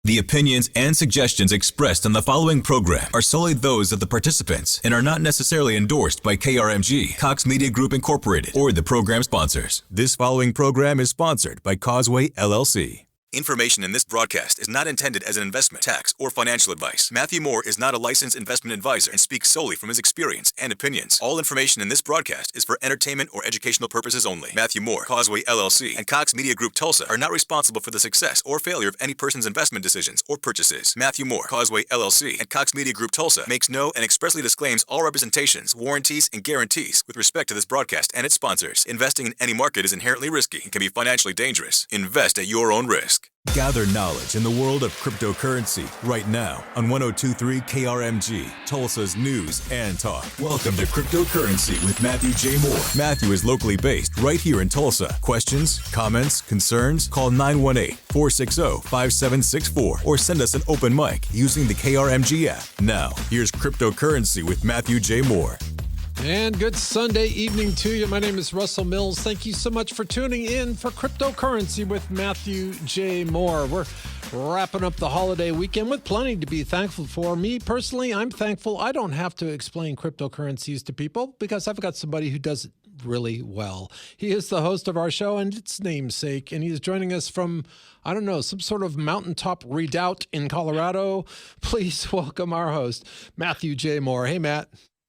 The opinions and suggestions expressed on the following program are solely those of the participants and are not necessarily endorsed by KRMG, Cox Media Group Incorporated, or the program sponsors. This following program is sponsored by Causeway, LLC. Information in this broadcast is not intended as an investment, tax, or financial advice. Matthew Moore is not a licensed investment advisor and speaks solely from his experience and opinions. All information in this broadcast is for entertainment or educational purposes only. Matthew Moore, Causeway, LLC, and Cox Media Group Tulsa are not responsible for the success or failure of any person's investment decisions or purchases. Matthew Moore, Causeway, LLC, and Cox Media Group Tulsa makes no and expressly disclaims all representations, warranties, and guarantees with respect to this broadcast and its sponsors. Investing in any market is inherently risky and can be financially dangerous. Invest at your own risk. Gather knowledge in the world of cryptocurrency right now on 102.3 KRMG, Tulsa's news and talk. Welcome to Cryptocurrency with Matthew J. Moore. Matthew is locally based right here in Tulsa. Questions, comments, concerns? Call 918-460-5764 or send us an open mic using the KRMG app. Now, here's Cryptocurrency with Matthew J. Moore. And good Sunday evening to you. My name is Russell Mills. Thank you so much for tuning in for Cryptocurrency with Matthew J. Moore. We're wrapping up the holiday weekend with plenty to be thankful for. Me, personally, I'm thankful I don't have to explain cryptocurrencies to people because I've got somebody who does it really well. He is the host of our show and its namesake, and he is joining us from, I don't know, some sort of mountaintop redoubt in Colorado. Please welcome our host, Matthew J. Moore. Hey, Matt.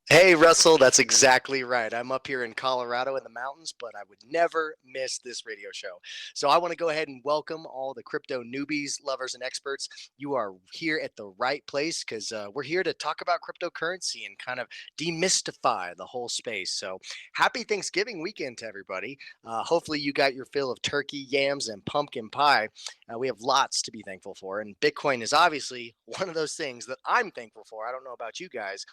Hey, Russell, that's exactly right. I'm up here in Colorado in the mountains, but I would never miss this radio show. So I want to go ahead and welcome all the crypto newbies, lovers, and experts. You are here at the right place because we're here to talk about cryptocurrency and kind of demystify the whole space. So happy Thanksgiving weekend to everybody. Hopefully you got your fill of turkey, yams, and pumpkin pie. We have lots to be thankful for, and Bitcoin is obviously one of those things that I'm thankful for. I don't know about you guys,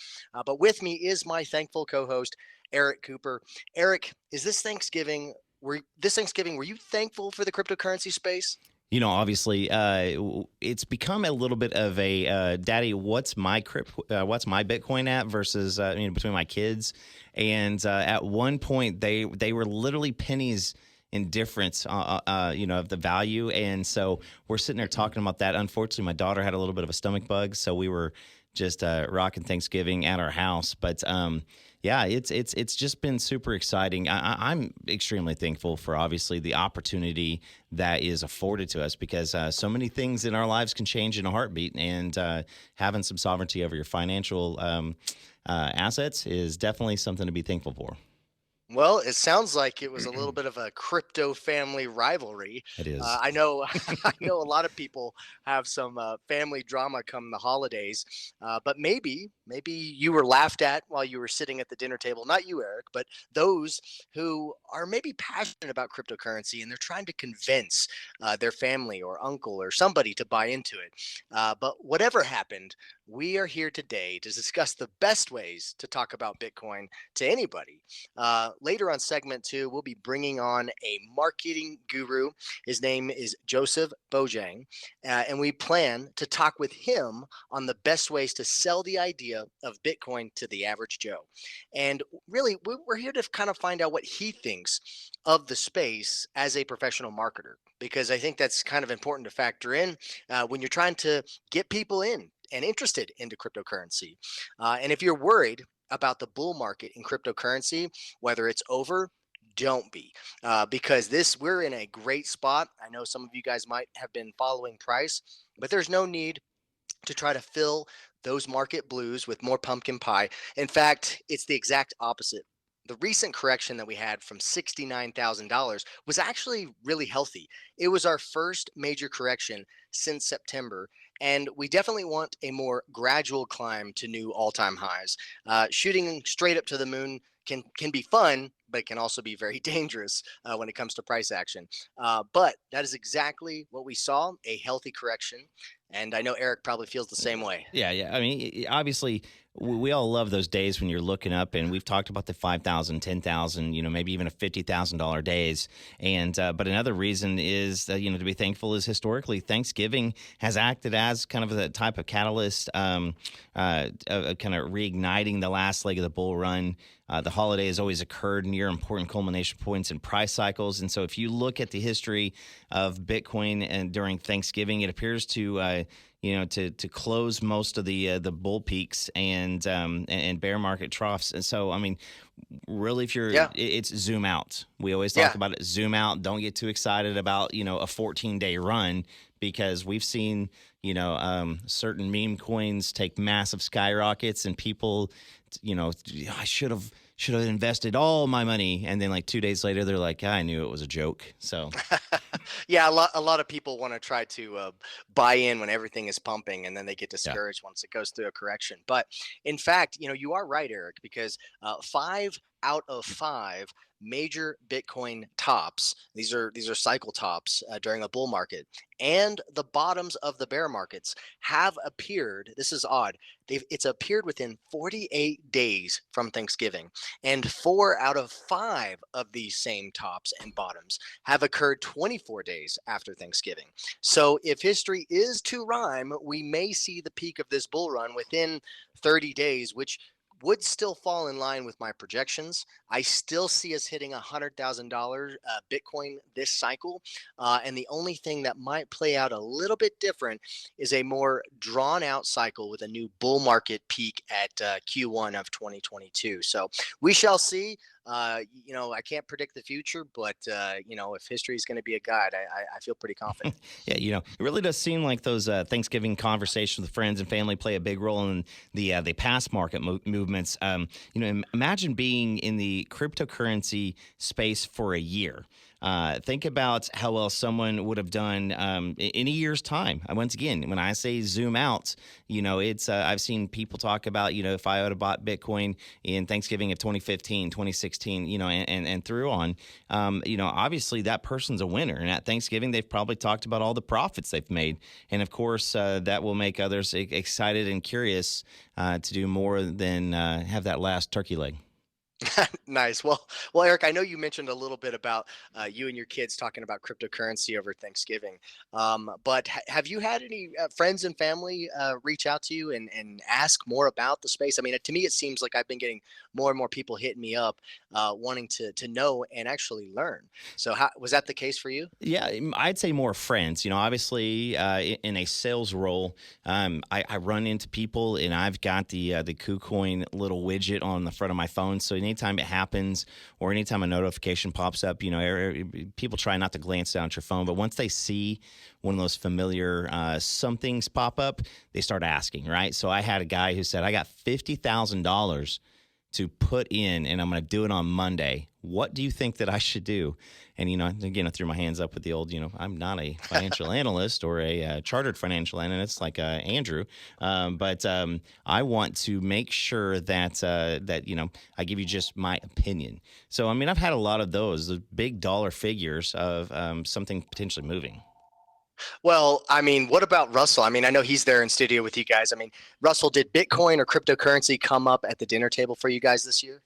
but with me is my thankful co-host, Eric Cooper. Eric, this Thanksgiving, were you thankful for the cryptocurrency space? You know, obviously, it's become a little bit of a daddy. What's my Bitcoin at versus between my kids, and at one point they were literally pennies in difference, of the value, and so we're sitting there talking about that. Unfortunately, my daughter had a little bit of a stomach bug, so we were just rocking Thanksgiving at our house. But it's just been super exciting. I'm extremely thankful for obviously the opportunity that is afforded to us because so many things in our lives can change in a heartbeat, and having some sovereignty over your financial assets is definitely something to be thankful for. Well, it sounds like it was a little bit of a crypto family rivalry. It is. I know I know a lot of people have some family drama come the holidays, but maybe you were laughed at while you were sitting at the dinner table. Not you, Eric, but those who are maybe passionate about cryptocurrency and they're trying to convince their family or uncle or somebody to buy into it. But whatever happened, we are here today to discuss the best ways to talk about Bitcoin to anybody. Later on segment 2, we'll be bringing on a marketing guru. His name is Joseph Bojang, and we plan to talk with him on the best ways to sell the idea of Bitcoin to the average Joe. And really, we're here to kind of find out what he thinks of the space as a professional marketer, because I think that's kind of important to factor in when you're trying to get people in and interested into cryptocurrency. And if you're worried about the bull market in cryptocurrency, whether it's over, don't be, because we're in a great spot. I know some of you guys might have been following price, but there's no need to try to fill those market blues with more pumpkin pie. In fact, it's the exact opposite. The recent correction that we had from $69,000 was actually really healthy. It was our first major correction since September, and we definitely want a more gradual climb to new all-time highs. Shooting straight up to the moon can be fun, but it can also be very dangerous when it comes to price action. But that is exactly what we saw, a healthy correction. And I know Eric probably feels the same way. Yeah. I mean, obviously, we all love those days when you're looking up, and we've talked about the $5,000, $10,000, maybe even a $50,000 days. And but another reason is to be thankful is historically Thanksgiving has acted as kind of a type of catalyst, kind of reigniting the last leg of the bull run. The holiday has always occurred near near important culmination points in price cycles. And so if you look at the history of Bitcoin and during Thanksgiving, it appears to to close most of the bull peaks and bear market troughs. And so, I mean, really, if you're, it's zoom out. We always talk about it. Zoom out. Don't get too excited about, a 14-day run, because we've seen, certain meme coins take massive skyrockets, and people, I should have invested all my money, and then like 2 days later, they're like, I knew it was a joke. So. Yeah, a lot of people want to try to buy in when everything is pumping, and then they get discouraged once it goes through a correction. But in fact, you are right, Eric, because 5 out of 5 major Bitcoin tops, these are cycle tops during a bull market, and the bottoms of the bear markets have appeared. This is odd. It's appeared within 48 days from Thanksgiving, and 4 out of 5 of these same tops and bottoms have occurred 24 days after Thanksgiving. So if history is to rhyme, we may see the peak of this bull run within 30 days, which would still fall in line with my projections. I still see us hitting $100,000 Bitcoin this cycle. And the only thing that might play out a little bit different is a more drawn out cycle with a new bull market peak at Q1 of 2022. So we shall see. I can't predict the future, but if history is going to be a guide, I feel pretty confident. Yeah, it really does seem like those Thanksgiving conversations with friends and family play a big role in the past market movements. Imagine being in the cryptocurrency space for a year. Think about how well someone would have done in a year's time. Once again, when I say zoom out, it's I've seen people talk about, if I would have bought Bitcoin in Thanksgiving of 2015, 2016, and through on, obviously that person's a winner. And at Thanksgiving, they've probably talked about all the profits they've made. And of course, that will make others excited and curious to do more than have that last turkey leg. Nice. Well, Eric, I know you mentioned a little bit about you and your kids talking about cryptocurrency over Thanksgiving. But have you had any friends and family reach out to you and ask more about the space? I mean, to me, it seems like I've been getting more and more people hitting me up wanting to know and actually learn. So was that the case for you? Yeah, I'd say more friends. Obviously in a sales role, I run into people, and I've got the KuCoin little widget on the front of my phone. So anytime it happens or anytime a notification pops up, people try not to glance down at your phone. But once they see one of those familiar somethings pop up, they start asking, right? So I had a guy who said, I got $50,000 to put in, and I'm going to do it on Monday. What do you think that I should do? And, again, I threw my hands up with the old, I'm not a financial analyst or a chartered financial analyst like Andrew, but I want to make sure that I give you just my opinion. So, I mean, I've had a lot of those big dollar figures of something potentially moving. Well, I mean, what about Russell? I mean, I know he's there in studio with you guys. I mean, Russell, did Bitcoin or cryptocurrency come up at the dinner table for you guys this year?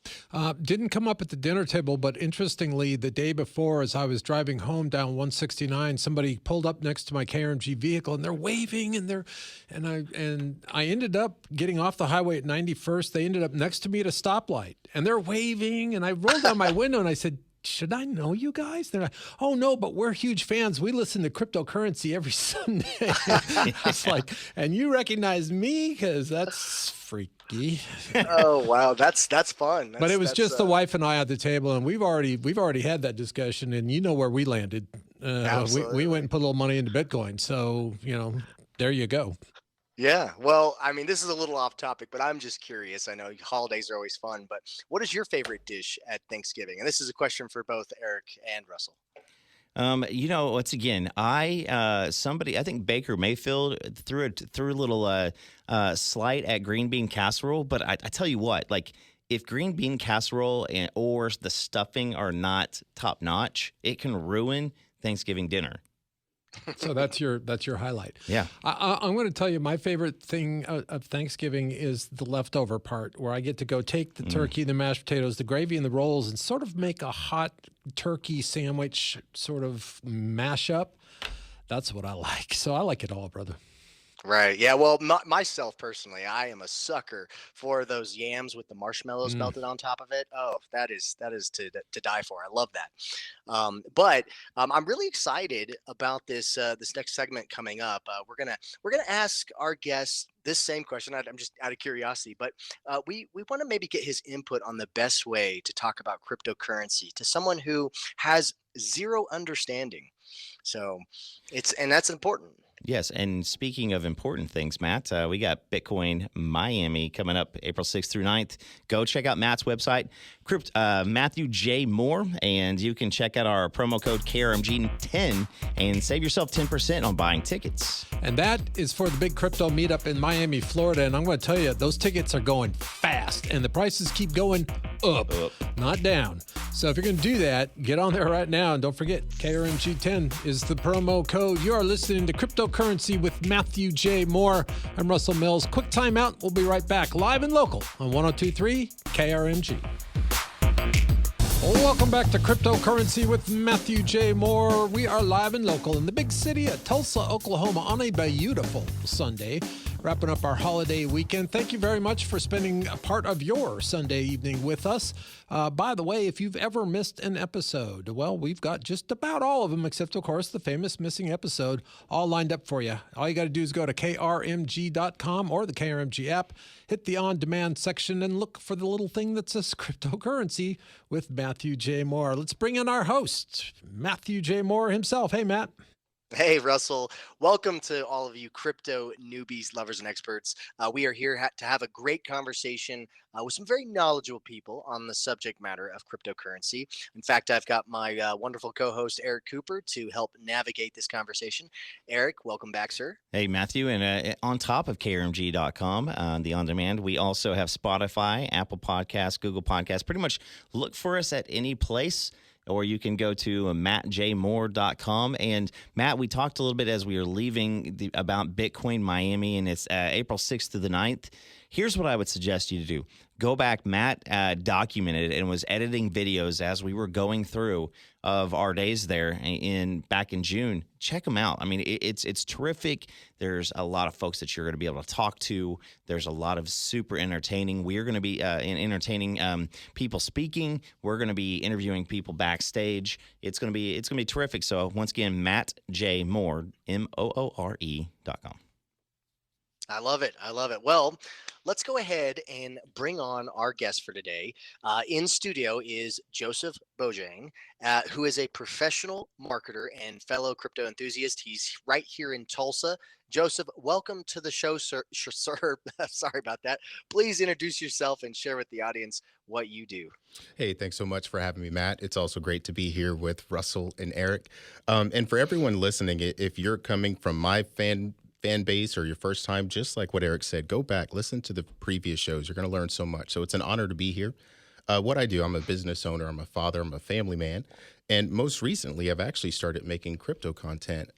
Didn't come up at the dinner table, but interestingly, the day before, as I was driving home down 169, somebody pulled up next to my KRMG vehicle, and they're waving, and I ended up getting off the highway at 91st. They ended up next to me at a stoplight, and they're waving, and I rolled down my window and I said, should I know you guys? They're like, oh, no, but we're huge fans. We listen to cryptocurrency every Sunday. I was like, and you recognize me? Because that's freaky. Oh, wow. That's fun. But it was just the wife and I at the table, and we've already had that discussion, and you know where we landed. We went and put a little money into Bitcoin. So, there you go. Yeah. Well, I mean, this is a little off topic, but I'm just curious. I know holidays are always fun, but what is your favorite dish at Thanksgiving? And this is a question for both Eric and Russell. Once again, I think Baker Mayfield threw a little slight at green bean casserole, but I tell you what, like, if green bean casserole or the stuffing are not top notch, it can ruin Thanksgiving dinner. So that's your highlight. Yeah. I'm going to tell you my favorite thing of Thanksgiving is the leftover part, where I get to go take the turkey, the mashed potatoes, the gravy, and the rolls, and sort of make a hot turkey sandwich sort of mashup. That's what I like. So I like it all, brother. Right. Yeah. Well, myself personally, I am a sucker for those yams with the marshmallows Mm. melted on top of it. Oh, that is to die for. I love that. But I'm really excited about this next segment coming up. We're gonna ask our guest this same question. I'm just out of curiosity, but we want to maybe get his input on the best way to talk about cryptocurrency to someone who has zero understanding. So and that's important. Yes, and speaking of important things, Matt, we got Bitcoin Miami coming up April 6th through 9th. Go check out Matt's website, Matthew J. Moore, and you can check out our promo code KRMG10 and save yourself 10% on buying tickets. And that is for the big crypto meetup in Miami, Florida. And I'm going to tell you, those tickets are going fast, and the prices keep going up, not down. So if you're going to do that, get on there right now. And don't forget, KRMG10 is the promo code. You are listening to Cryptocurrency with Matthew J. Moore. I'm Russell Mills. Quick timeout. We'll be right back live and local on 102.3 KRMG. Welcome back to Cryptocurrency with Matthew J. Moore. We are live and local in the big city of Tulsa, Oklahoma on a beautiful Sunday, wrapping up our holiday weekend. Thank you very much for spending a part of your Sunday evening with us. By the way, if you've ever missed an episode, well, we've got just about all of them, except, of course, the famous missing episode, all lined up for you. All you got to do is go to krmg.com or the KRMG app, hit the on-demand section, and look for the little thing that says Cryptocurrency with Matthew J. Moore. Let's bring in our host, Matthew J. Moore himself. Hey, Matt. Hey, Russell. Welcome to all of you crypto newbies, lovers, and experts. We are here to have a great conversation with some very knowledgeable people on the subject matter of cryptocurrency. In fact, I've got my wonderful co-host, Eric Cooper, to help navigate this conversation. Eric, welcome back, sir. Hey, Matthew. And on top of KRMG.com, the on-demand, we also have Spotify, Apple Podcasts, Google Podcasts. Pretty much look for us at any place. Or you can go to mattjmoore.com. And Matt, we talked a little bit as we were leaving about Bitcoin Miami, and it's April 6th to the 9th. Here's what I would suggest you to do. Go back. Matt documented and was editing videos as we were going through of our days there back in June. Check them out. I mean, it's terrific. There's a lot of folks that you're going to be able to talk to. There's a lot of super entertaining. We're going to be entertaining people speaking. We're going to be interviewing people backstage. It's going to be terrific. So once again, Matt J. Moore, MOORE.com. I love it. I love it. Well, let's go ahead and bring on our guest for today. In studio is Joseph Bojang, who is a professional marketer and fellow crypto enthusiast. He's right here in Tulsa. Joseph, welcome to the show, sir. Sorry about that. Please introduce yourself and share with the audience what you do. Hey, thanks so much for having me, Matt. It's also great to be here with Russell and Eric. And for everyone listening, if you're coming from my fan base or your first time, just like what Eric said, go back, listen to the previous shows. You're going to learn so much. So it's an honor to be here. What I do, I'm a business owner, I'm a father, I'm a family man. And most recently, I've actually started making crypto content.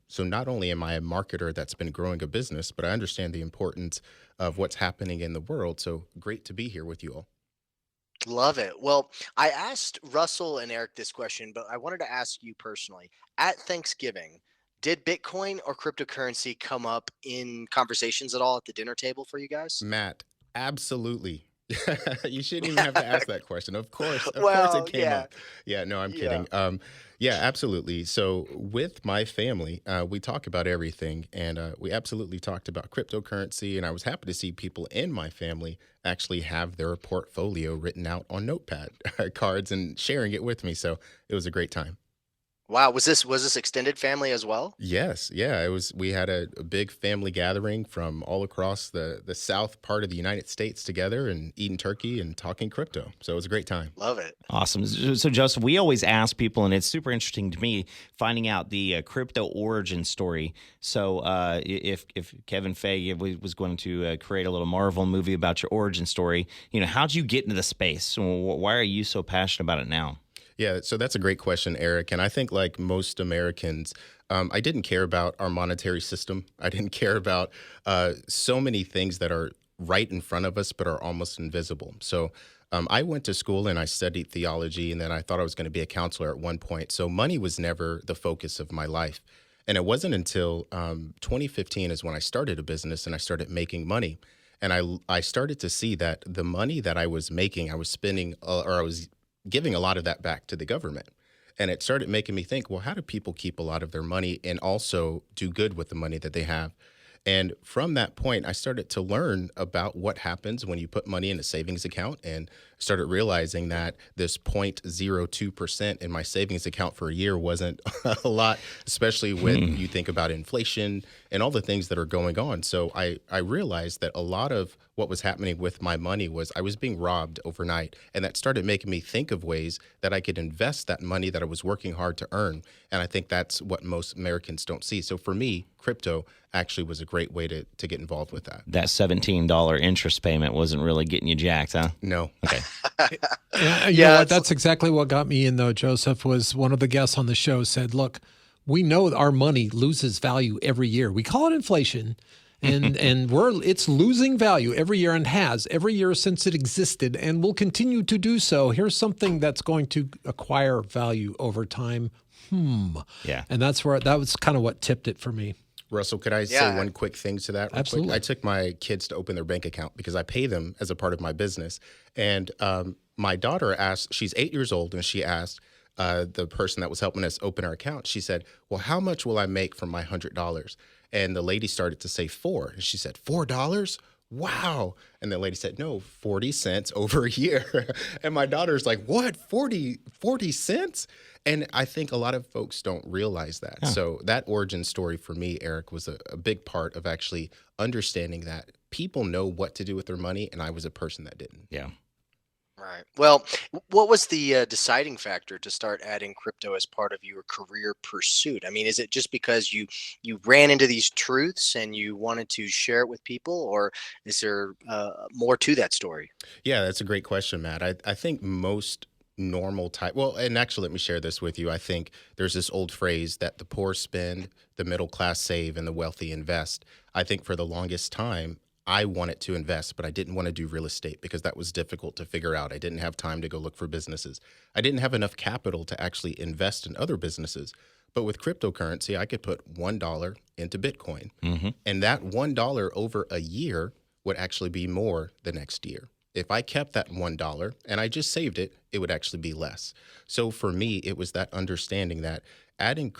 So not only am I a marketer that's been growing a business, but I understand the importance of what's happening in the world. So great to be here with you all. Love it. Well, I asked Russell and Eric this question, but I wanted to ask you personally. At Thanksgiving, did Bitcoin or cryptocurrency come up in conversations at all at the dinner table for you guys? Matt, absolutely. You shouldn't even have to ask that question. Of course it came up. Yeah, no, I'm kidding. Yeah, absolutely. So with my family, we talk about everything, and we absolutely talked about cryptocurrency, and I was happy to see people in my family actually have their portfolio written out on notepad cards and sharing it with me. So it was a great time. Wow, was this extended family as well? Yes, yeah, it was. We had a big family gathering from all across the south part of the United States together and eating turkey and talking crypto. So it was a great time. Love it. Awesome. So, Joseph, we always ask people, and it's super interesting to me, finding out the crypto origin story. So if Kevin Feige was going to create a little Marvel movie about your origin story, how'd you get into the space? Why are you so passionate about it now? Yeah, so that's a great question, Eric. And I think like most Americans, I didn't care about our monetary system. I didn't care about so many things that are right in front of us but are almost invisible. So I went to school and I studied theology, and then I thought I was going to be a counselor at one point. So money was never the focus of my life. And it wasn't until 2015 is when I started a business and I started making money. And I started to see that the money that I was making, I was spending or I was giving a lot of that back to the government. And it started making me think, well, how do people keep a lot of their money and also do good with the money that they have? And from that point, I started to learn about what happens when you put money in a savings account, and started realizing that this 0.02% in my savings account for a year wasn't a lot, especially when you think about inflation and all the things that are going on. So I realized that a lot of what was happening with my money was I was being robbed overnight. And that started making me think of ways that I could invest that money that I was working hard to earn. And I think that's what most Americans don't see. So for me, crypto actually was a great way to get involved with that. That $17 interest payment wasn't really getting you jacked, huh? No. Okay. You know what? That's exactly what got me in, though, Joseph. Was one of the guests on the show said, look, we know our money loses value every year. We call it inflation, and it's losing value every year, and has every year since it existed, and will continue to do so. Here's something that's going to acquire value over time. Yeah. And that was kind of what tipped it for me. Russell, could I say one quick thing to that? Real Absolutely. Quick? I took my kids to open their bank account because I pay them as a part of my business. And my daughter asked, she's 8 years old, and she asked the person that was helping us open our account, she said, well, how much will I make from my $100? And the lady started to say $4. And she said, $4? Wow. And the lady said, no, 40 cents over a year. And my daughter's like, what, 40 cents? And I think a lot of folks don't realize that. So that origin story for me, Eric, was a big part of actually understanding that people know what to do with their money, and I was a person that didn't. Yeah. Right. Well, what was the deciding factor to start adding crypto as part of your career pursuit? I mean, is it just because you ran into these truths and you wanted to share it with people, or is there more to that story? Yeah, that's a great question, Matt. I think most normal type, well, and actually, let me share this with you. I think there's this old phrase that the poor spend, the middle class save, and the wealthy invest. I think for the longest time, I wanted to invest, but I didn't want to do real estate because that was difficult to figure out. I didn't have time to go look for businesses. I didn't have enough capital to actually invest in other businesses. But with cryptocurrency, I could put $1 into Bitcoin. And that $1 over a year would actually be more the next year. If I kept that $1 and I just saved it, it would actually be less. So for me, it was that understanding that adding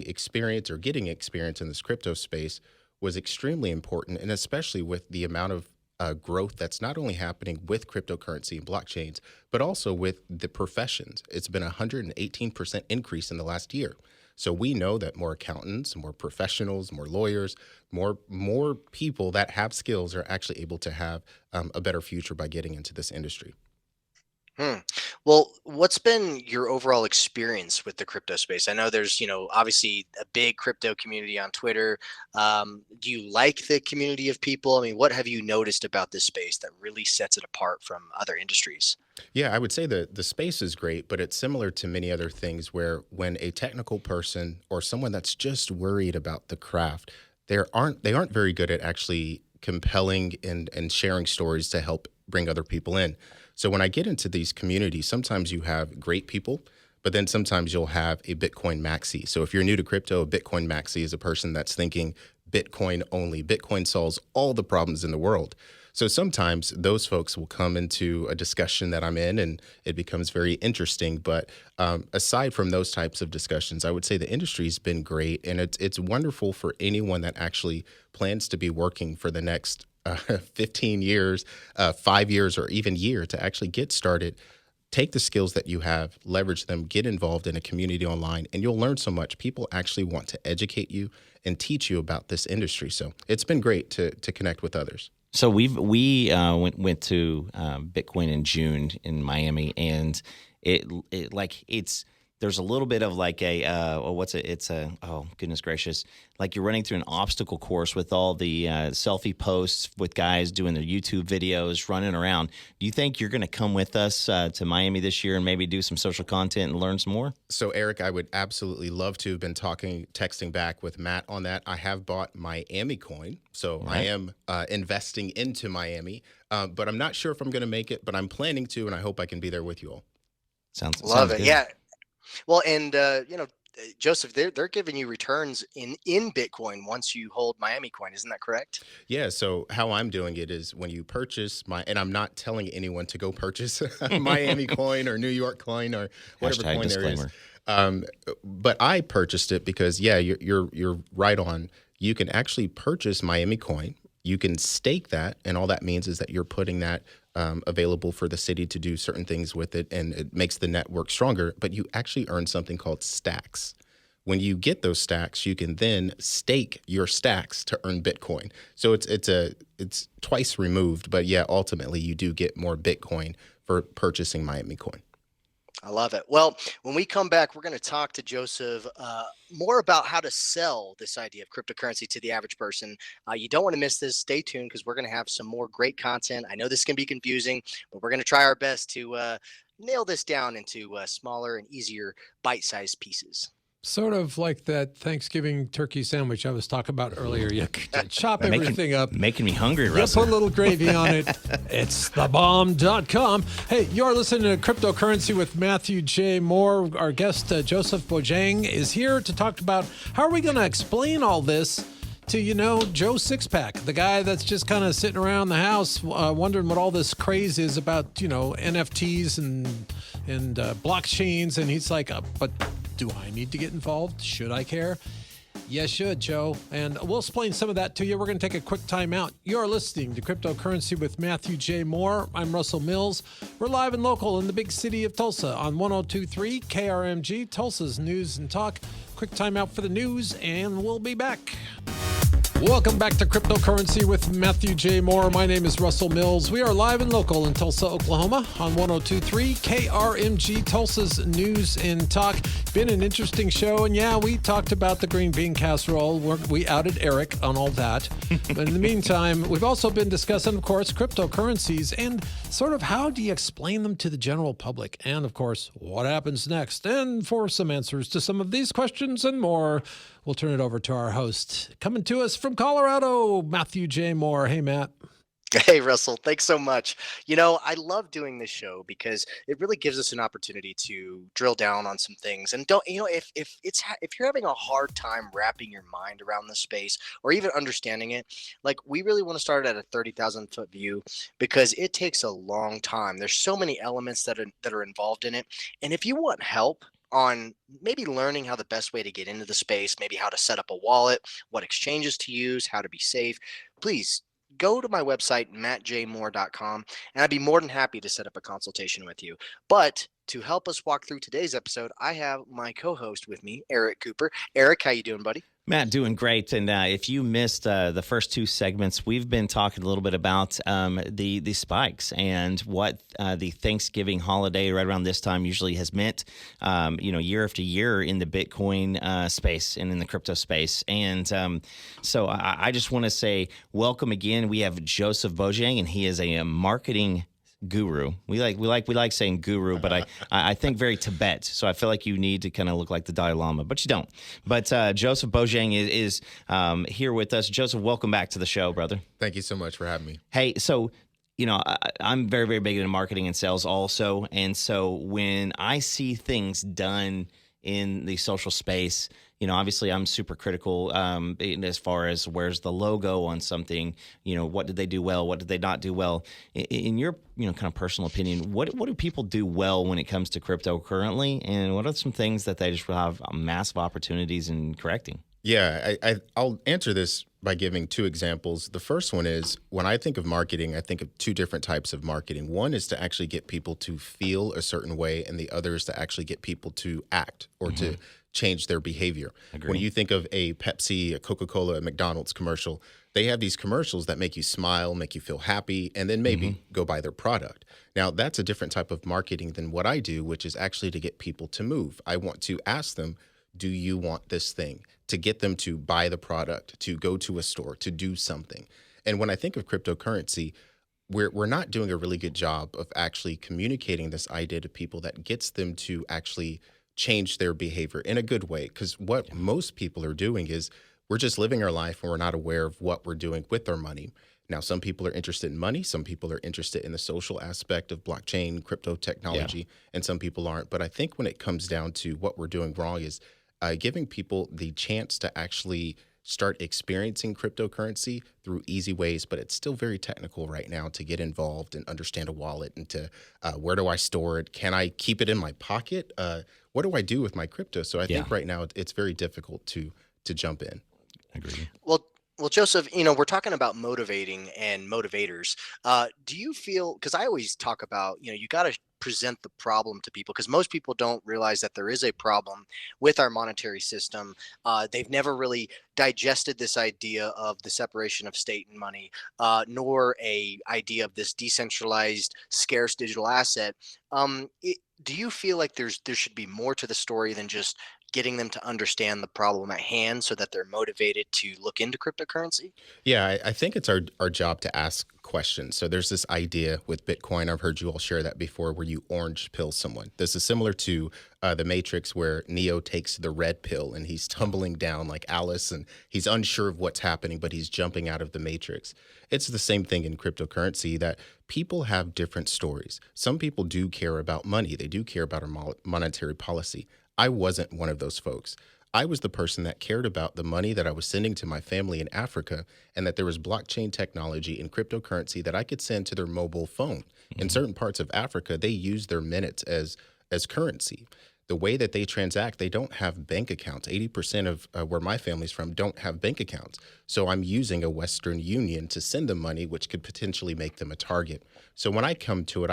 experience or getting experience in this crypto space was extremely important, and especially with the amount of growth that's not only happening with cryptocurrency and blockchains, but also with the professions. It's been a 118% increase in the last year. So we know that more accountants, more professionals, more lawyers, more people that have skills are actually able to have a better future by getting into this industry. Well, what's been your overall experience with the crypto space? I know there's, obviously a big crypto community on Twitter. Do you like the community of people? I mean, what have you noticed about this space that really sets it apart from other industries? Yeah, I would say that the space is great, but it's similar to many other things where when a technical person or someone that's just worried about the craft, they aren't very good at actually compelling and sharing stories to help bring other people in. So when I get into these communities, sometimes you have great people, but then sometimes you'll have a Bitcoin maxi. So if you're new to crypto, a Bitcoin maxi is a person that's thinking Bitcoin only. Bitcoin solves all the problems in the world. So sometimes those folks will come into a discussion that I'm in and it becomes very interesting. But aside from those types of discussions, I would say the industry's been great. And it's wonderful for anyone that actually plans to be working for the next 15 years, 5 years, or even year to actually get started. Take the skills that you have, leverage them, get involved in a community online, and you'll learn so much. People actually want to educate you and teach you about this industry. So it's been great to connect with others. So we went to Bitcoin in June in Miami, and there's a little bit of like oh goodness gracious, like you're running through an obstacle course with all the selfie posts with guys doing their YouTube videos, running around. Do you think you're going to come with us to Miami this year and maybe do some social content and learn some more? So Eric, I would absolutely love to. Have been texting back with Matt on that. I have bought Miami coin, so right. I am investing into Miami, but I'm not sure if I'm going to make it, but I'm planning to, and I hope I can be there with you all. Sounds good. Yeah. Well, and Joseph, they're giving you returns in Bitcoin once you hold Miami coin. Isn't that correct? Yeah, so how I'm doing it is when you purchase and I'm not telling anyone to go purchase Miami coin or New York coin or whatever Hashtag coin disclaimer. there is. But I purchased it because, yeah, you're right on. You can actually purchase Miami coin. You can stake that, and all that means is that you're putting that available for the city to do certain things with it, and it makes the network stronger. But you actually earn something called stacks. When you get those stacks, you can then stake your stacks to earn Bitcoin. So it's twice removed, but yeah, ultimately you do get more Bitcoin for purchasing Miami coin. I love it. Well, when we come back, we're going to talk to Joseph more about how to sell this idea of cryptocurrency to the average person. You don't want to miss this. Stay tuned because we're going to have some more great content. I know this can be confusing, but we're going to try our best to nail this down into smaller and easier bite-sized pieces. Sort of like that Thanksgiving turkey sandwich I was talking about earlier. You chop everything up. Making me hungry, You Russell. put a little gravy on it. It's thebomb.com. Hey, you're listening to Cryptocurrency with Matthew J. Moore. Our guest, Joseph Bojang, is here to talk about how are we going to explain all this to, Joe Sixpack, the guy that's just kind of sitting around the house wondering what all this craze is about, NFTs and blockchains. And he's like, but do I need to get involved? Should I care? You should, Joe. And we'll explain some of that to you. We're going to take a quick time out. You're listening to Cryptocurrency with Matthew J. Moore. I'm Russell Mills. We're live and local in the big city of Tulsa on 102.3 KRMG, Tulsa's News and Talk. Quick time out for the news, and we'll be back. Welcome back to Cryptocurrency with Matthew J. Moore. My name is Russell Mills. We are live and local in Tulsa, Oklahoma on 102.3 KRMG, Tulsa's News and Talk. Been an interesting show, and yeah, we talked about the green bean casserole. We outed Eric on all that. But in the meantime, we've also been discussing, of course, cryptocurrencies and sort of how do you explain them to the general public? And, of course, what happens next? And for some answers to some of these questions and more, we'll turn it over to our host, coming to us from Colorado, Matthew J. Moore. Hey, Matt. Hey, Russell. Thanks so much. I love doing this show because it really gives us an opportunity to drill down on some things. And if you're having a hard time wrapping your mind around this space or even understanding it, like we really want to start at a 30,000-foot view because it takes a long time. There's so many elements that are involved in it. And if you want help on maybe learning how the best way to get into the space, maybe how to set up a wallet, what exchanges to use, how to be safe, please go to my website, mattjmoore.com, and I'd be more than happy to set up a consultation with you. But to help us walk through today's episode, I have my co-host with me, Eric Cooper. Eric, how you doing, buddy? Matt, doing great. And if you missed the first two segments, we've been talking a little bit about the spikes and what the Thanksgiving holiday right around this time usually has meant, year after year in the Bitcoin space and in the crypto space. And so I just want to say welcome again. We have Joseph Bojang, and he is a marketing guru. We like saying guru, but I think very Tibet. So I feel like you need to kind of look like the Dalai Lama, but you don't. But Joseph Bojang is here with us. Joseph, welcome back to the show, brother. Thank you so much for having me. Hey, so I'm very, very big into marketing and sales also, and so when I see things done in the social space, obviously I'm super critical as far as where's the logo on something, what did they do well, what did they not do well? In your, kind of personal opinion, what do people do well when it comes to crypto currently, and what are some things that they just have massive opportunities in correcting? Yeah, I'll answer this by giving two examples. The first one is when I think of marketing, I think of two different types of marketing. One is to actually get people to feel a certain way, and the other is to actually get people to act or to change their behavior. Agreed. When you think of a Pepsi, a Coca-Cola, a McDonald's commercial, they have these commercials that make you smile, make you feel happy, and then maybe go buy their product. Now, that's a different type of marketing than what I do, which is actually to get people to move. I want to ask them, do you want this thing? To get them to buy the product, to go to a store, to do something. And when I think of cryptocurrency, we're not doing a really good job of actually communicating this idea to people that gets them to actually change their behavior in a good way. Because what most people are doing is we're just living our life and we're not aware of what we're doing with our money. Now, some people are interested in money. Some people are interested in the social aspect of blockchain, crypto technology, and some people aren't. But I think when it comes down to what we're doing wrong is giving people the chance to actually start experiencing cryptocurrency through easy ways, but it's still very technical right now to get involved and understand a wallet and to where do I store it? Can I keep it in my pocket? What do I do with my crypto? So I think right now it's very difficult to jump in. Agreed. Well, Joseph, we're talking about motivating and motivators. Do you feel, because I always talk about, you got to present the problem to people because most people don't realize that there is a problem with our monetary system. They've never really digested this idea of the separation of state and money, nor a idea of this decentralized, scarce digital asset. Do you feel like there should be more to the story than just getting them to understand the problem at hand so that they're motivated to look into cryptocurrency? Yeah, I think it's our job to ask questions. So there's this idea with Bitcoin. I've heard you all share that before, where you orange pill someone. This is similar to the Matrix, where Neo takes the red pill and he's tumbling down like Alice, and he's unsure of what's happening, but he's jumping out of the Matrix. It's the same thing in cryptocurrency, that people have different stories. Some people do care about money. They do care about our monetary policy. I wasn't one of those folks. I was the person that cared about the money that I was sending to my family in Africa, and that there was blockchain technology and cryptocurrency that I could send to their mobile phone. In certain parts of Africa, they use their minutes as currency. The way that they transact, they don't have bank accounts. 80% of where my family's from don't have bank accounts. So I'm using a Western Union to send them money, which could potentially make them a target. So when I came to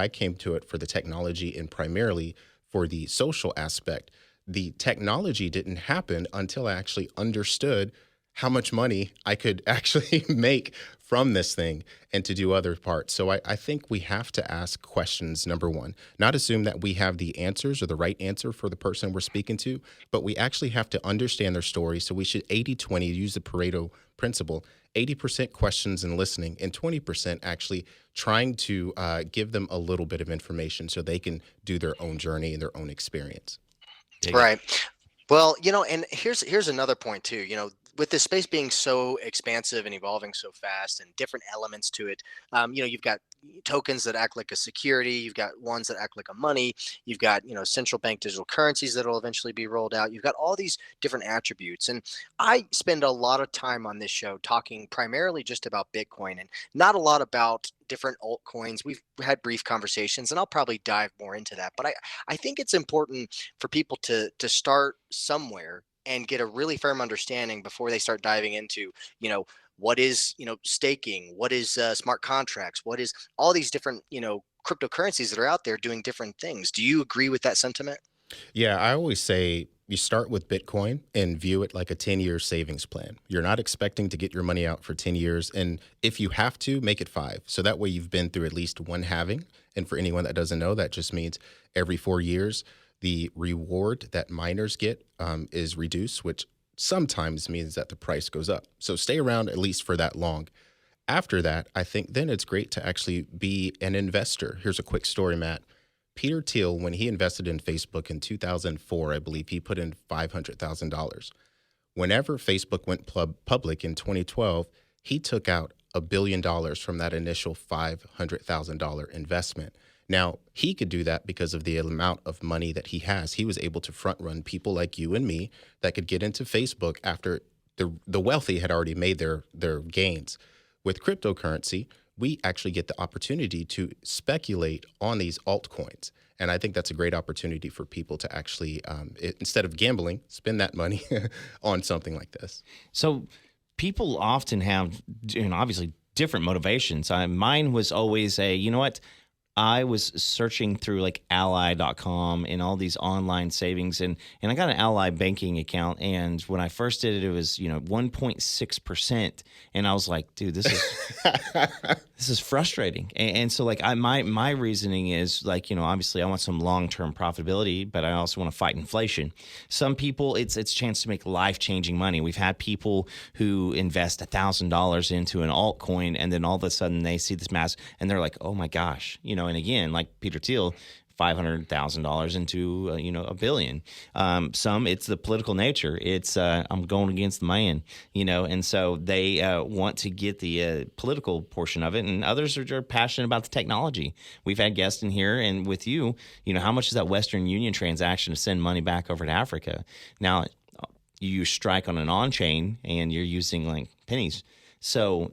it for the technology and primarily for the social aspect. The technology didn't happen until I actually understood how much money I could actually make from this thing and to do other parts. So I think we have to ask questions, number one, not assume that we have the answers or the right answer for the person we're speaking to, but we actually have to understand their story. So we should 80-20, use the Pareto principle, 80% questions and listening, and 20% actually trying to give them a little bit of information so they can do their own journey and their own experience. Right. Well, and here's another point too. With this space being so expansive and evolving so fast and different elements to it, you've got tokens that act like a security. You've got ones that act like a money. You've got, central bank digital currencies that will eventually be rolled out. You've got all these different attributes. And I spend a lot of time on this show talking primarily just about Bitcoin and not a lot about different altcoins. We've had brief conversations and I'll probably dive more into that. But I think it's important for people to start somewhere and get a really firm understanding before they start diving into, what is, staking, what is smart contracts, what is all these different, cryptocurrencies that are out there doing different things. Do you agree with that sentiment? Yeah, I always say you start with Bitcoin and view it like a 10-year savings plan. You're not expecting to get your money out for 10 years. And if you have to, make it 5. So that way you've been through at least one halving. And for anyone that doesn't know, that just means every 4 years, the reward that miners get is reduced, which sometimes means that the price goes up. So stay around at least for that long. After that, I think then it's great to actually be an investor. Here's a quick story, Matt. Peter Thiel, when he invested in Facebook in 2004, I believe he put in $500,000. Whenever Facebook went public in 2012, he took out $1 billion from that initial $500,000 investment. Now, he could do that because of the amount of money that he has. He was able to front run people like you and me that could get into Facebook after the wealthy had already made their gains. With cryptocurrency, we actually get the opportunity to speculate on these altcoins. And I think that's a great opportunity for people to actually, instead of gambling, spend that money on something like this. So people often have, obviously different motivations. Mine was always I was searching through like ally.com and all these online savings and I got an Ally banking account. And when I first did it, it was, 1.6%. And I was like, dude, this is frustrating. And so like my reasoning is like, obviously I want some long-term profitability, but I also want to fight inflation. Some people, it's a chance to make life-changing money. We've had people who invest $1,000 into an altcoin and then all of a sudden they see this mass and they're like, oh my gosh, and again, like Peter Thiel, $500,000 into $1 billion. Some it's the political nature. It's I'm going against the man, and so they want to get the political portion of it, and others are passionate about the technology. We've had guests in here, and with you, how much is that Western Union transaction to send money back over to Africa? Now, you use Strike on an on-chain, and you're using like pennies. So,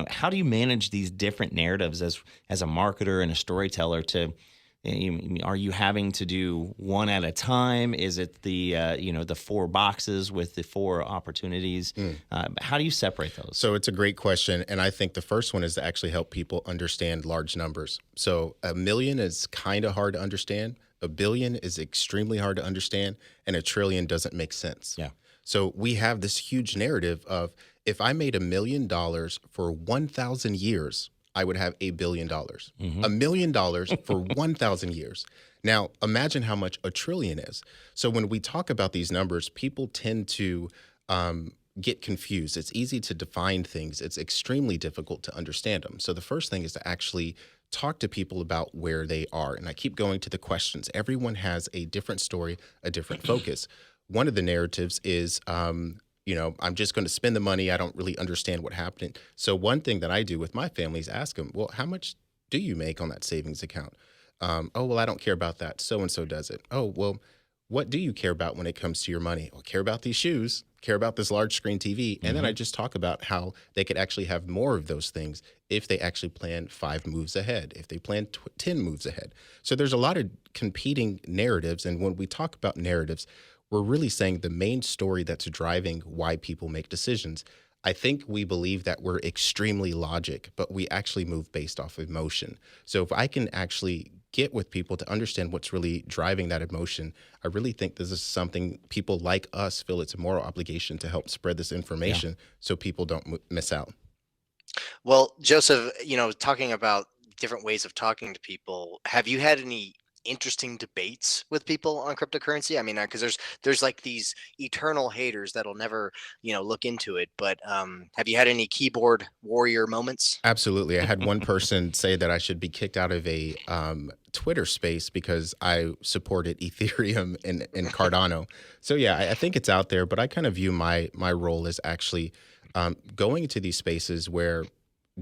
how do you manage these different narratives as a marketer and a storyteller are you having to do one at a time? Is it the 4 boxes with the 4 opportunities? How do you separate those? So it's a great question. And I think the first one is to actually help people understand large numbers. So 1 million is kind of hard to understand. 1 billion is extremely hard to understand. And 1 trillion doesn't make sense. Yeah. So we have this huge narrative of, if I made $1 million for 1,000 years, I would have $1 billion. $1 million for 1,000 years. Now, imagine how much 1 trillion is. So when we talk about these numbers, people tend to get confused. It's easy to define things. It's extremely difficult to understand them. So the first thing is to actually talk to people about where they are. And I keep going to the questions. Everyone has a different story, a different focus. One of the narratives is, I'm just going to spend the money. I don't really understand what happened. So one thing that I do with my family is ask them, well, how much do you make on that savings account? Oh, well, I don't care about that. So-and-so does it. Oh, well, what do you care about when it comes to your money? Well, care about these shoes, care about this large screen TV. And then I just talk about how they could actually have more of those things if they actually plan 5 moves ahead, if they plan 10 moves ahead. So there's a lot of competing narratives. And when we talk about narratives, we're really saying the main story that's driving why people make decisions. I think we believe that we're extremely logic, but we actually move based off of emotion. So if I can actually get with people to understand what's really driving that emotion, I really think this is something people like us feel it's a moral obligation to help spread this information so people don't miss out. Well, Joseph, talking about different ways of talking to people, have you had any interesting debates with people on cryptocurrency? I mean, because there's like these eternal haters that'll never look into it, but have you had any keyboard warrior moments? Absolutely. I had one person say that I should be kicked out of a Twitter space because I supported Ethereum and Cardano. So yeah, I think it's out there, but I kind of view my role as actually going into these spaces where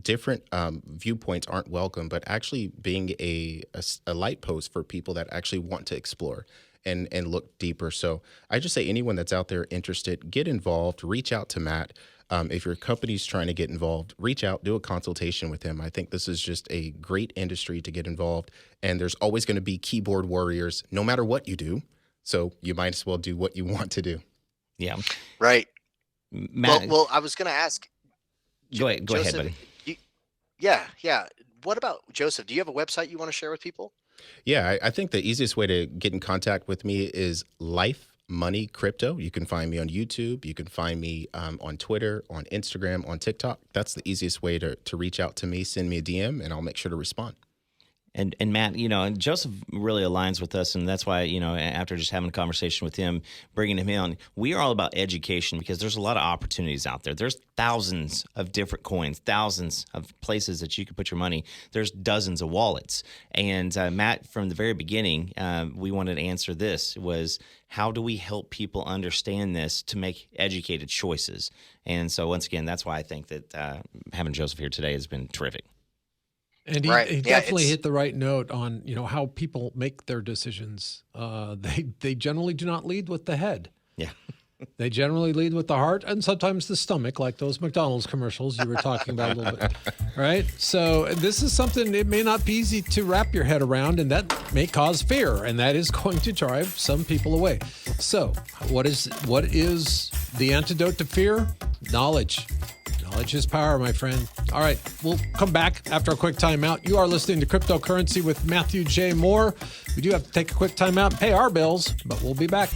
different viewpoints aren't welcome, but actually being a light post for people that actually want to explore and look deeper. So I just say anyone that's out there interested, get involved, reach out to Matt. If your company's trying to get involved, reach out, do a consultation with him. I think this is just a great industry to get involved. And there's always going to be keyboard warriors, no matter what you do. So you might as well do what you want to do. Yeah. Right. Matt, Well, I was going to ask. Go ahead, buddy. Yeah. What about Joseph? Do you have a website you want to share with people? Yeah, I think the easiest way to get in contact with me is Life Money Crypto. You can find me on YouTube. You can find me on Twitter, on Instagram, on TikTok. That's the easiest way to reach out to me. Send me a DM, and I'll make sure to respond. And Matt, and Joseph really aligns with us, and that's why, after just having a conversation with him, bringing him in, we are all about education because there's a lot of opportunities out there. There's thousands of different coins, thousands of places that you can put your money. There's dozens of wallets. And Matt, from the very beginning, we wanted to answer this was, how do we help people understand this to make educated choices? And so once again, that's why I think that having Joseph here today has been terrific. And he definitely hit the right note on, how people make their decisions. They generally do not lead with the head. Yeah. They generally lead with the heart and sometimes the stomach, like those McDonald's commercials you were talking about a little bit, right? So this is something, it may not be easy to wrap your head around, and that may cause fear, and that is going to drive some people away. So what is the antidote to fear? Knowledge. Knowledge is power, my friend. All right, we'll come back after a quick timeout. You are listening to Cryptocurrency with Matthew J. Moore. We do have to take a quick timeout and pay our bills, but we'll be back.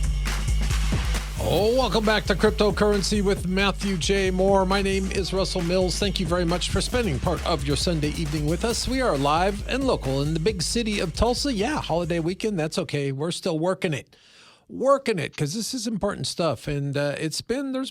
Welcome back to Cryptocurrency with Matthew J. Moore. My name is Russell Mills. Thank you very much for spending part of your Sunday evening with us. We are live and local in the big city of Tulsa. Yeah, holiday weekend, that's okay. We're still working it because this is important stuff. And there's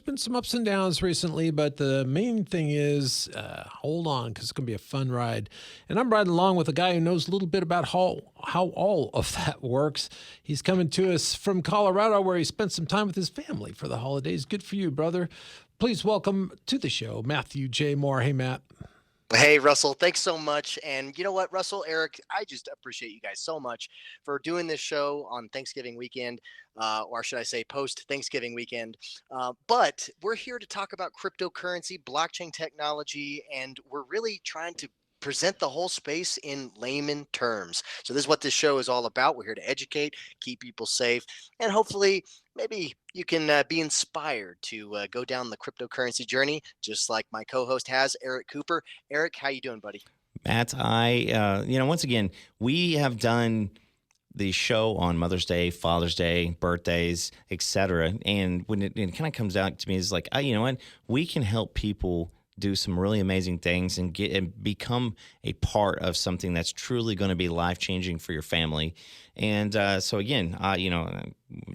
been some ups and downs recently, but the main thing is hold on, because it's going to be a fun ride. And I'm riding along with a guy who knows a little bit about how all of that works. He's coming to us from Colorado, where he spent some time with his family for the holidays. Good for you, brother. Please welcome to the show, Matthew J. Moore. Hey, Matt. Hey, Russell, thanks so much. And you know what, Russell, Eric, I just appreciate you guys so much for doing this show on Thanksgiving weekend, or should I say post Thanksgiving weekend. But we're here to talk about cryptocurrency, blockchain technology, and we're really trying to present the whole space in layman terms. So, this is what this show is all about. We're here to educate, keep people safe, and hopefully, maybe you can be inspired to go down the cryptocurrency journey, just like my co-host has, Eric Cooper. Eric, how you doing, buddy? Matt, once again, we have done the show on Mother's Day, Father's Day, birthdays, etc. And when it kind of comes out to me, is like, you know what, we can help people do some really amazing things and get and become a part of something that's truly going to be life changing for your family. And so again,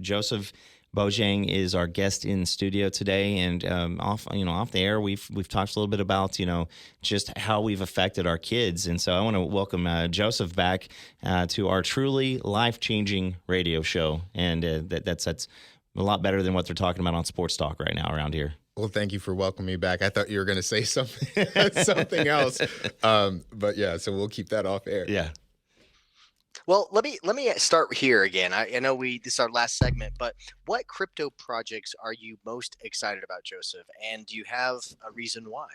Joseph Bojang is our guest in studio today, and off the air, we've talked a little bit about just how we've affected our kids, and so I want to welcome Joseph back to our truly life changing radio show, and that's a lot better than what they're talking about on sports talk right now around here. Well, thank you for welcoming me back. I thought you were going to say something something else, but yeah, so we'll keep that off air. Yeah. Well, let me start here again. I know this is our last segment, but what crypto projects are you most excited about, Joseph? And do you have a reason why?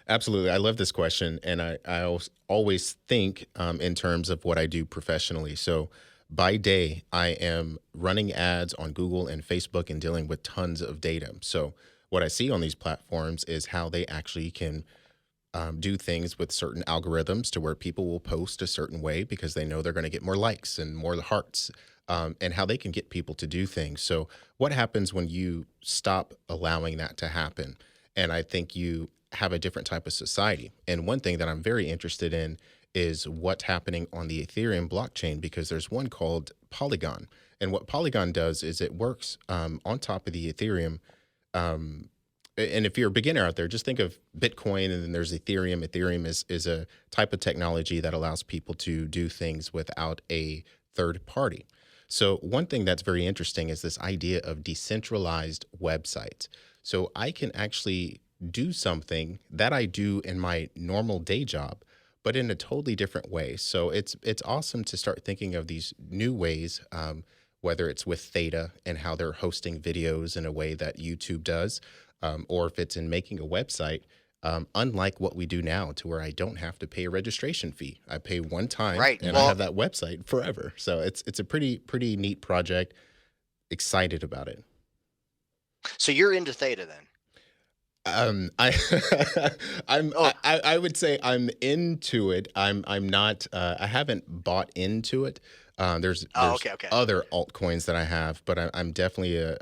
Absolutely. I love this question. And I always think in terms of what I do professionally. So by day, I am running ads on Google and Facebook and dealing with tons of data. So what I see on these platforms is how they actually can do things with certain algorithms to where people will post a certain way because they know they're going to get more likes and more hearts, and how they can get people to do things. So what happens when you stop allowing that to happen? And I think you have a different type of society. And one thing that I'm very interested in is what's happening on the Ethereum blockchain, because there's one called Polygon. And what Polygon does is it works on top of the Ethereum. And if you're a beginner out there, just think of Bitcoin, and then there's Ethereum. Ethereum is a type of technology that allows people to do things without a third party. So one thing that's very interesting is this idea of decentralized websites. So I can actually do something that I do in my normal day job, but in a totally different way. So it's awesome to start thinking of these new ways, whether it's with Theta and how they're hosting videos in a way that YouTube does, or if it's in making a website, unlike what we do now, to where I don't have to pay a registration fee. I pay one time, Right. and I have that website forever. So it's a pretty neat project. Excited about it. So you're into Theta then? I I would say I'm into it. I'm not. I haven't bought into it. There's Okay. other altcoins that I have, but I'm definitely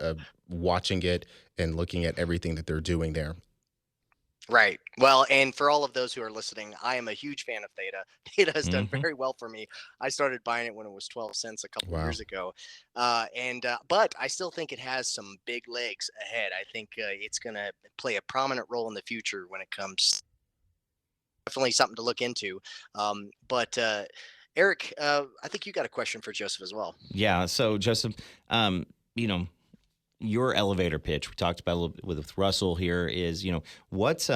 watching it and looking at everything that they're doing there. Right. Well, and for all of those who are listening, I am a huge fan of Theta. Theta has done Mhm. very well for me. I started buying it when it was 12 cents a couple Wow. years ago. But I still think it has some big legs ahead. I think it's going to play a prominent role in the future when it comes. Definitely something to look into. But Eric, I think you got a question for Joseph as well. Yeah. So Joseph, you know, your elevator pitch we talked about a little bit with Russell here is, what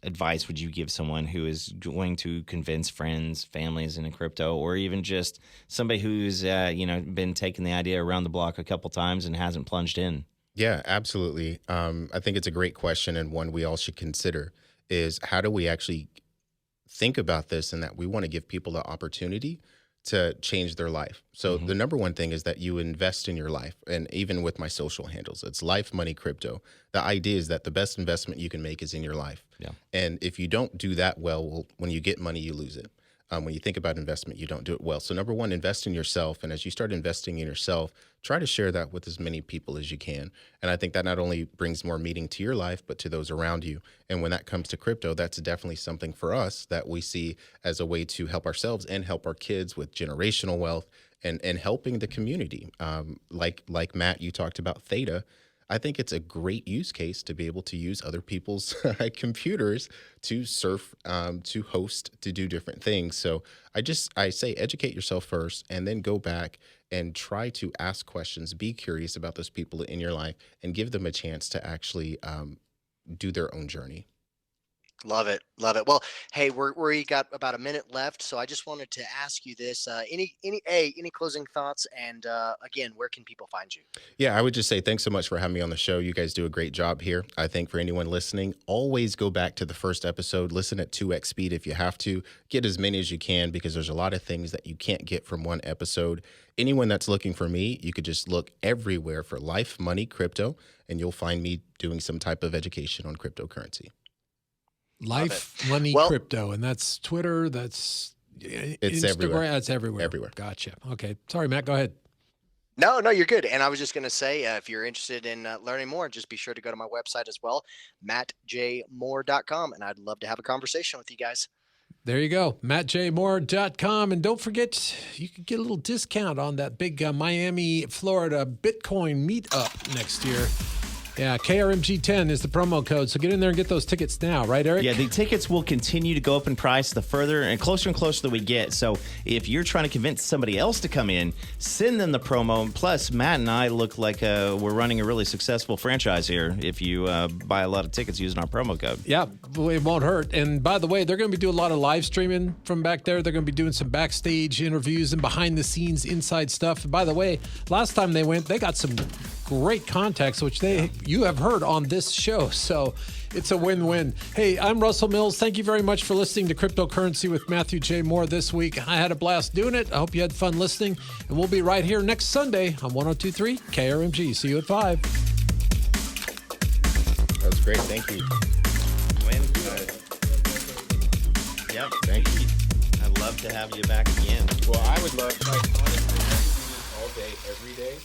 advice would you give someone who is going to convince friends, families in crypto, or even just somebody who's been taking the idea around the block a couple times and hasn't plunged in? Yeah, absolutely. I think it's a great question, and one we all should consider is how do we actually think about this, and that we want to give people the opportunity to change their life. So the number one thing is that you invest in your life. And even with my social handles, it's life, money, crypto. The idea is that the best investment you can make is in your life. Yeah. And if you don't do that well, when you get money, you lose it. When you think about investment, you don't do it well. So number one, invest in yourself. And as you start investing in yourself, try to share that with as many people as you can. And I think that not only brings more meaning to your life, but to those around you. And when that comes to crypto, that's definitely something for us that we see as a way to help ourselves and help our kids with generational wealth and helping the community. Like Matt, you talked about Theta. I think it's a great use case to be able to use other people's computers to surf, to host, to do different things. So I say educate yourself first, and then go back and try to ask questions, be curious about those people in your life, and give them a chance to actually do their own journey. Love it, love it. Well, hey, we got about a minute left, so I just wanted to ask you this: any closing thoughts? And again, where can people find you? Yeah, I would just say thanks so much for having me on the show. You guys do a great job here. I think for anyone listening, always go back to the first episode, listen at 2x speed if you have to, get as many as you can because there's a lot of things that you can't get from one episode. Anyone that's looking for me, you could just look everywhere for Life, Money, Crypto, and you'll find me doing some type of education on cryptocurrency. Life, Money, Well, Crypto. And that's Twitter. That's It's Instagram. everywhere. It's everywhere. Everywhere. Gotcha. Okay. Sorry, Matt. Go ahead. No, no, you're good. And I was just going to say, if you're interested in learning more, just be sure to go to my website as well, mattjmoore.com. And I'd love to have a conversation with you guys. There you go, mattjmoore.com. And don't forget, you can get a little discount on that big Miami, Florida Bitcoin meetup next year. Yeah, KRMG10 is the promo code. So get in there and get those tickets now, right, Eric? Yeah, the tickets will continue to go up in price the further and closer that we get. So if you're trying to convince somebody else to come in, send them the promo. Plus, Matt and I look like we're running a really successful franchise here if you buy a lot of tickets using our promo code. Yeah, it won't hurt. And by the way, they're going to be doing a lot of live streaming from back there. They're going to be doing some backstage interviews and behind the scenes inside stuff. And by the way, last time they went, they got some great contacts, which you have heard on this show. So it's a win-win. Hey, I'm Russell Mills. Thank you very much for listening to Cryptocurrency with Matthew J. Moore this week. I had a blast doing it. I hope you had fun listening. And we'll be right here next Sunday on 102.3 KRMG. See you at 5. That was great. Thank you. Yep. Thank you. I'd love to have you back again. Well, I would love, like, honestly, I do this all day, every day.